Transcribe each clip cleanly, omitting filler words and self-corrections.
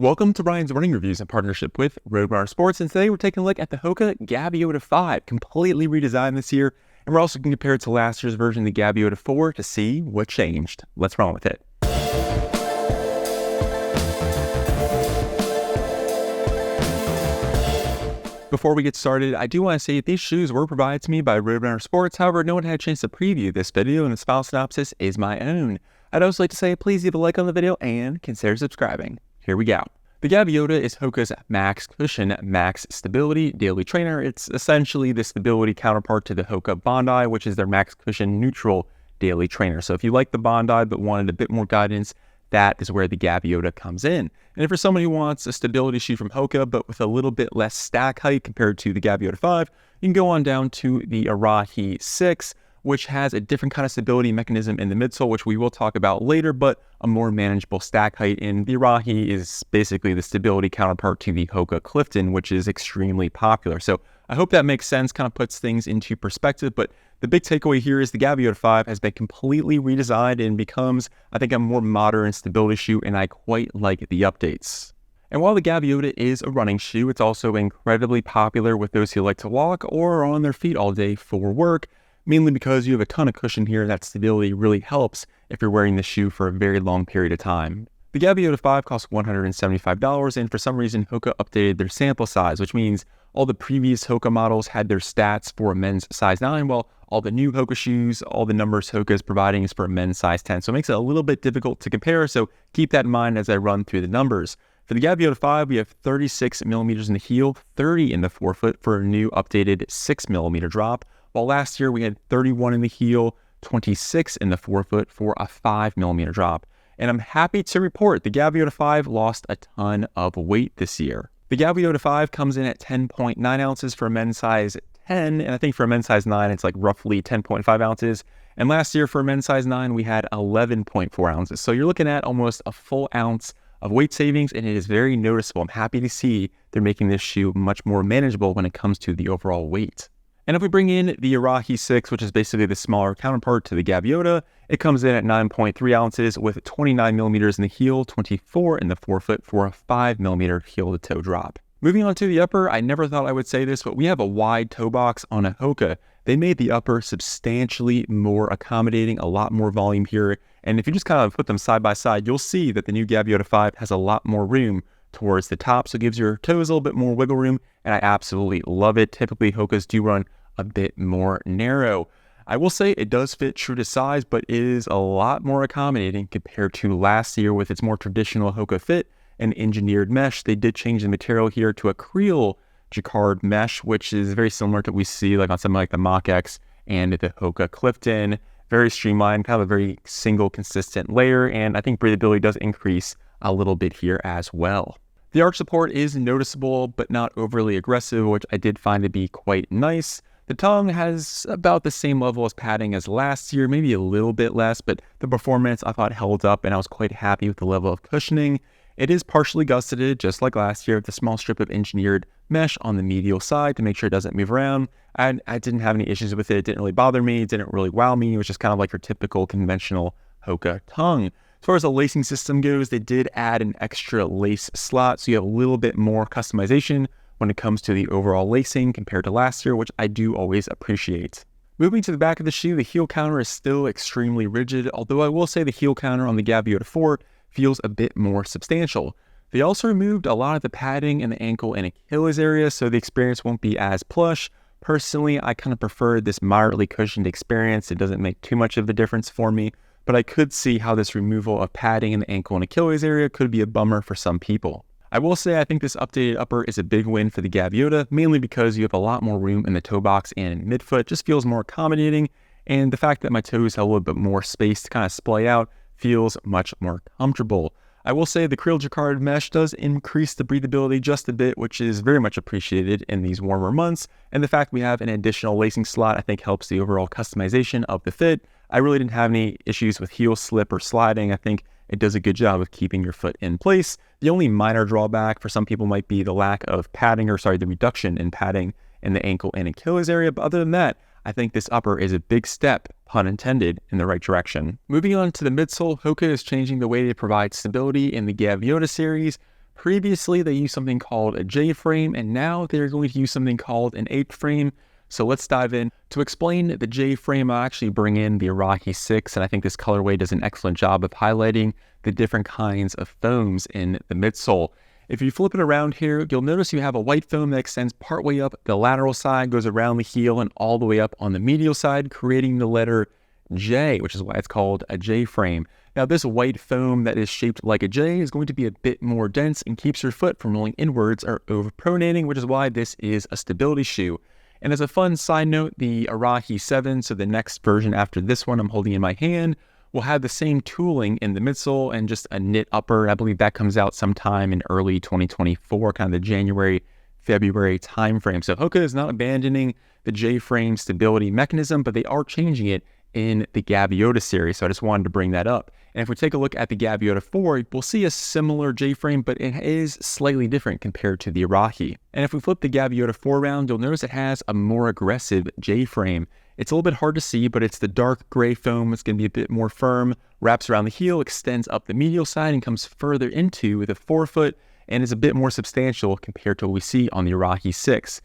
Welcome to Ryan's Running Reviews in partnership with Roadrunner Sports, and today we're taking a look at the Hoka Gaviota 5, completely redesigned this year, and we're also going to compare it to last year's version, the Gaviota 4, to see what changed. Let's run with it. Before we get started, I do want to say that these shoes were provided to me by Roadrunner Sports. However, no one had a chance to preview this video, and this file synopsis is my own. I'd also like to say please leave a like on the video and consider subscribing. Here we go. The Gaviota is Hoka's Max Cushion Max Stability Daily Trainer. It's essentially the stability counterpart to the Hoka Bondi, which is their Max Cushion Neutral Daily Trainer. So if you like the Bondi but wanted a bit more guidance, that is where the Gaviota comes in. And if you're someone who wants a stability shoe from Hoka but with a little bit less stack height compared to the Gaviota 5, you can go on down to the Arahi 6, which has a different kind of stability mechanism in the midsole, which we will talk about later, but a more manageable stack height. And the Arahi is basically the stability counterpart to the Hoka Clifton, which is extremely popular. So I hope that makes sense, kind of puts things into perspective. But the big takeaway here is the Gaviota 5 has been completely redesigned and becomes, I think, a more modern stability shoe, and I quite like the updates. And while the Gaviota is a running shoe, it's also incredibly popular with those who like to walk or are on their feet all day for work, mainly because you have a ton of cushion here. That stability really helps if you're wearing the shoe for a very long period of time. The Gaviota 5 costs $175, and for some reason Hoka updated their sample size, which means all the previous Hoka models had their stats for a men's size 9, while all the new Hoka shoes, all the numbers Hoka is providing is for a men's size 10. So it makes it a little bit difficult to compare, so keep that in mind as I run through the numbers. For the Gaviota 5, we have 36 millimeters in the heel, 30 in the forefoot for a new updated 6 millimeter drop, while last year we had 31 in the heel, 26 in the forefoot for a 5 millimeter drop. And I'm happy to report the Gaviota 5 lost a ton of weight this year. The Gaviota 5 comes in at 10.9 ounces for a men's size 10, and I think for a men's size 9, it's like roughly 10.5 ounces. And last year for a men's size 9, we had 11.4 ounces. So you're looking at almost a full ounce of weight savings, and it is very noticeable. I'm happy to see they're making this shoe much more manageable when it comes to the overall weight. And if we bring in the Arahi 6, which is basically the smaller counterpart to the Gaviota, it comes in at 9.3 ounces with 29 millimeters in the heel, 24 in the forefoot for a 5 millimeter heel to toe drop. Moving on to the upper, I never thought I would say this, but we have a wide toe box on a Hoka. They made the upper substantially more accommodating, a lot more volume here. And if you just kind of put them side by side, you'll see that the new Gaviota 5 has a lot more room towards the top, so it gives your toes a little bit more wiggle room, and I absolutely love it. Typically, Hokas do run a bit more narrow. I will say it does fit true to size, but it is a lot more accommodating compared to last year with its more traditional Hoka fit and engineered mesh. They did change the material here to a Creel jacquard mesh, which is very similar to what we see like on something like the Mach X and the Hoka Clifton. Very streamlined, kind of a very single consistent layer, and I think breathability does increase a little bit here as well. The arch support is noticeable but not overly aggressive, which I did find to be quite nice. The tongue has about the same level as padding as last year, maybe a little bit less, but the performance I thought held up, and I was quite happy with the level of cushioning. It is partially gusseted, just like last year, with a small strip of engineered mesh on the medial side to make sure it doesn't move around. And I didn't have any issues with it. It didn't really bother me. It didn't really wow me. It was just kind of like your typical conventional Hoka tongue. As far as the lacing system goes, they did add an extra lace slot, so you have a little bit more customization when it comes to the overall lacing compared to last year, which I do always appreciate. Moving to the back of the shoe, the heel counter is still extremely rigid, although I will say the heel counter on the Gaviota 4 feels a bit more substantial. They also removed a lot of the padding in the ankle and Achilles area, so the experience won't be as plush. Personally, I kind of prefer this moderately cushioned experience. It doesn't make too much of a difference for me, but I could see how this removal of padding in the ankle and Achilles area could be a bummer for some people. I will say I think this updated upper is a big win for the Gaviota, mainly because you have a lot more room in the toe box and midfoot. Just feels more accommodating, and the fact that my toes have a little bit more space to kind of splay out feels much more comfortable. I will say the Creel jacquard mesh does increase the breathability just a bit, which is very much appreciated in these warmer months, and the fact we have an additional lacing slot I think helps the overall customization of the fit. I really didn't have any issues with heel slip or sliding. I think it does a good job of keeping your foot in place. The only minor drawback for some people might be the lack of padding, the reduction in padding in the ankle and Achilles area, but other than that, I think this upper is a big step, pun intended, in the right direction. Moving on to the midsole, Hoka is changing the way they provide stability in the Gaviota series. Previously, they used something called a J-frame, and now they're going to use something called an H-frame. So let's dive in. To explain the J-frame, I'll actually bring in the Arahi 6, and I think this colorway does an excellent job of highlighting the different kinds of foams in the midsole. If you flip it around here, you'll notice you have a white foam that extends partway up the lateral side, goes around the heel, and all the way up on the medial side, creating the letter J, which is why it's called a J-frame. Now, this white foam that is shaped like a J is going to be a bit more dense and keeps your foot from rolling inwards or overpronating, which is why this is a stability shoe. And as a fun side note, the Arahi 7, so the next version after this one I'm holding in my hand, will have the same tooling in the midsole and just a knit upper. I believe that comes out sometime in early 2024, kind of the January, February timeframe. So Hoka is not abandoning the J-frame stability mechanism, but they are changing it in the Gaviota series. So I just wanted to bring that up. And if we take a look at the Gaviota 4, we'll see a similar J-frame, but it is slightly different compared to the Arahi. And if we flip the Gaviota 4 around, you'll notice it has a more aggressive J-frame. It's a little bit hard to see, but it's the dark gray foam. It's going to be a bit more firm, wraps around the heel, extends up the medial side, and comes further into the forefoot, and is a bit more substantial compared to what we see on the Arahi 6.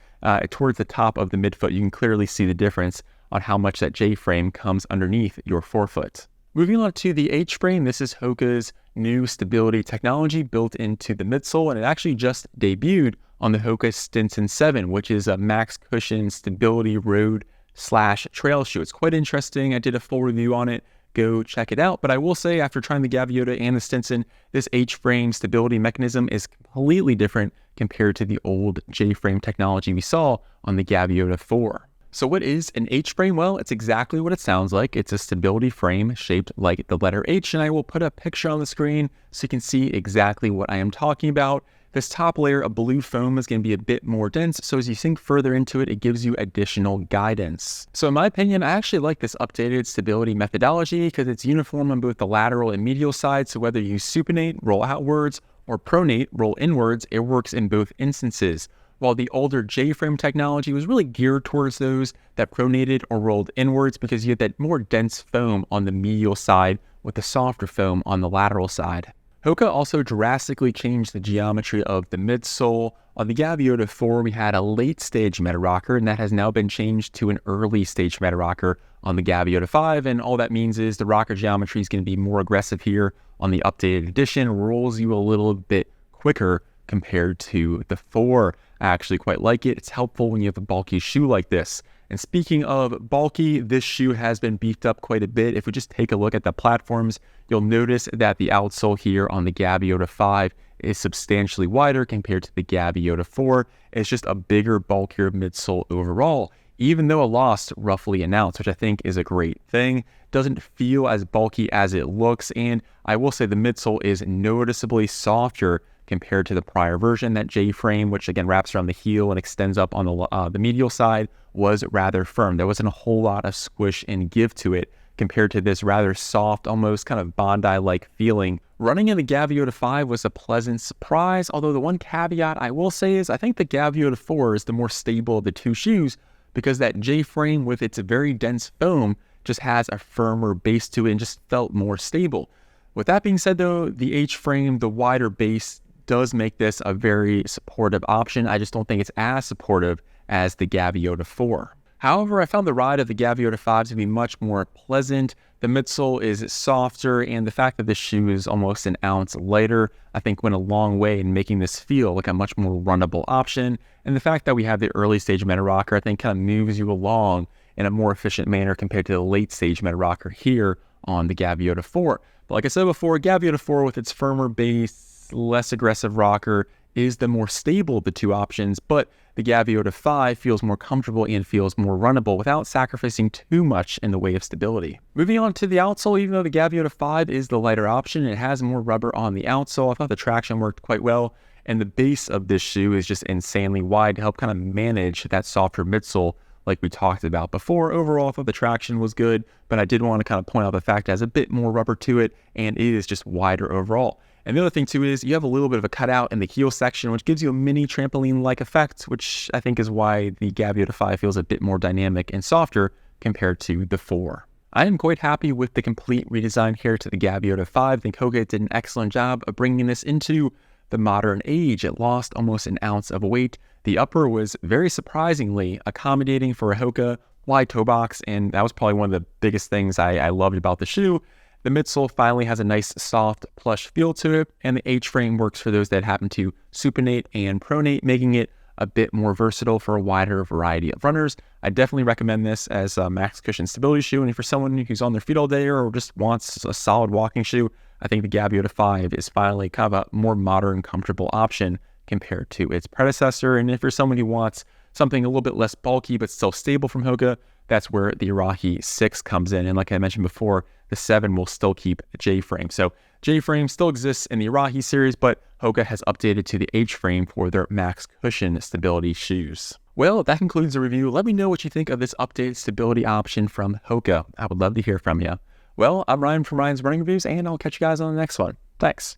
Towards the top of the midfoot, you can clearly see the difference on how much that J-frame comes underneath your forefoot. Moving on to the H-frame, this is Hoka's new stability technology built into the midsole, and it actually just debuted on the Hoka Stinson 7, which is a max cushion stability road/trail shoe. It's quite interesting. I did a full review on it. Go check it out. But I will say, after trying the Gaviota and the Stinson, this H-frame stability mechanism is completely different compared to the old J-frame technology we saw on the Gaviota 4. So what is an H-frame? Well, it's exactly what it sounds like. It's a stability frame shaped like the letter H, and I will put a picture on the screen so you can see exactly what I am talking about. This top layer of blue foam is going to be a bit more dense, so as you sink further into it, it gives you additional guidance. So in my opinion, I actually like this updated stability methodology because it's uniform on both the lateral and medial side, so whether you supinate, roll outwards, or pronate, roll inwards, it works in both instances. While the older J-frame technology was really geared towards those that pronated or rolled inwards because you had that more dense foam on the medial side with the softer foam on the lateral side. Hoka also drastically changed the geometry of the midsole. On the Gaviota 4, we had a late stage meta rocker, and that has now been changed to an early stage meta rocker on the Gaviota 5, and all that means is the rocker geometry is going to be more aggressive here on the updated edition, rolls you a little bit quicker compared to the 4. I actually quite like it. It's helpful when you have a bulky shoe like this. And speaking of bulky, this shoe has been beefed up quite a bit. If we just take a look at the platforms, you'll notice that the outsole here on the Gaviota 5 is substantially wider compared to the Gaviota 4. It's just a bigger, bulkier midsole overall, even though it lost roughly an ounce, which I think is a great thing. Doesn't feel as bulky as it looks, and I will say the midsole is noticeably softer compared to the prior version. That J-frame, which again wraps around the heel and extends up on the medial side, was rather firm. There wasn't a whole lot of squish and give to it compared to this rather soft, almost kind of Bondi-like feeling. Running in the Gaviota 5 was a pleasant surprise, although the one caveat I will say is I think the Gaviota 4 is the more stable of the two shoes because that J-frame with its very dense foam just has a firmer base to it and just felt more stable. With that being said though, the H-frame, the wider base, does make this a very supportive option. I just don't think it's as supportive as the Gaviota 4. However, I found the ride of the Gaviota 5 to be much more pleasant. The midsole is softer, and the fact that this shoe is almost an ounce lighter, I think went a long way in making this feel like a much more runnable option. And the fact that we have the early stage meta rocker, I think kind of moves you along in a more efficient manner compared to the late stage meta rocker here on the Gaviota 4. But like I said before, Gaviota 4 with its firmer base, less aggressive rocker is the more stable of the two options, but the Gaviota 5 feels more comfortable and feels more runnable without sacrificing too much in the way of stability. Moving on to the outsole, even though the Gaviota 5 is the lighter option, it has more rubber on the outsole. I thought the traction worked quite well, and the base of this shoe is just insanely wide to help kind of manage that softer midsole like we talked about before. Overall, I thought the traction was good, but I did want to kind of point out the fact it has a bit more rubber to it, and it is just wider overall. And the other thing too is you have a little bit of a cutout in the heel section, which gives you a mini trampoline-like effect, which I think is why the Gaviota 5 feels a bit more dynamic and softer compared to the 4. I am quite happy with the complete redesign here to the Gaviota 5. I think Hoka did an excellent job of bringing this into the modern age. It lost almost an ounce of weight. The upper was very surprisingly accommodating for a Hoka, wide toe box, and that was probably one of the biggest things I loved about the shoe. The midsole finally has a nice, soft, plush feel to it, and the H-frame works for those that happen to supinate and pronate, making it a bit more versatile for a wider variety of runners. I definitely recommend this as a max cushion stability shoe, and if you're someone who's on their feet all day or just wants a solid walking shoe, I think the Gaviota 5 is finally kind of a more modern, comfortable option compared to its predecessor. And if you're someone who wants something a little bit less bulky but still stable from Hoka, that's where the Arahi 6 comes in. And like I mentioned before, the 7 will still keep a J-frame. So J-frame still exists in the Arahi series, but Hoka has updated to the H-frame for their max cushion stability shoes. Well, that concludes the review. Let me know what you think of this updated stability option from Hoka. I would love to hear from you. Well, I'm Ryan from Ryan's Running Reviews, and I'll catch you guys on the next one. Thanks.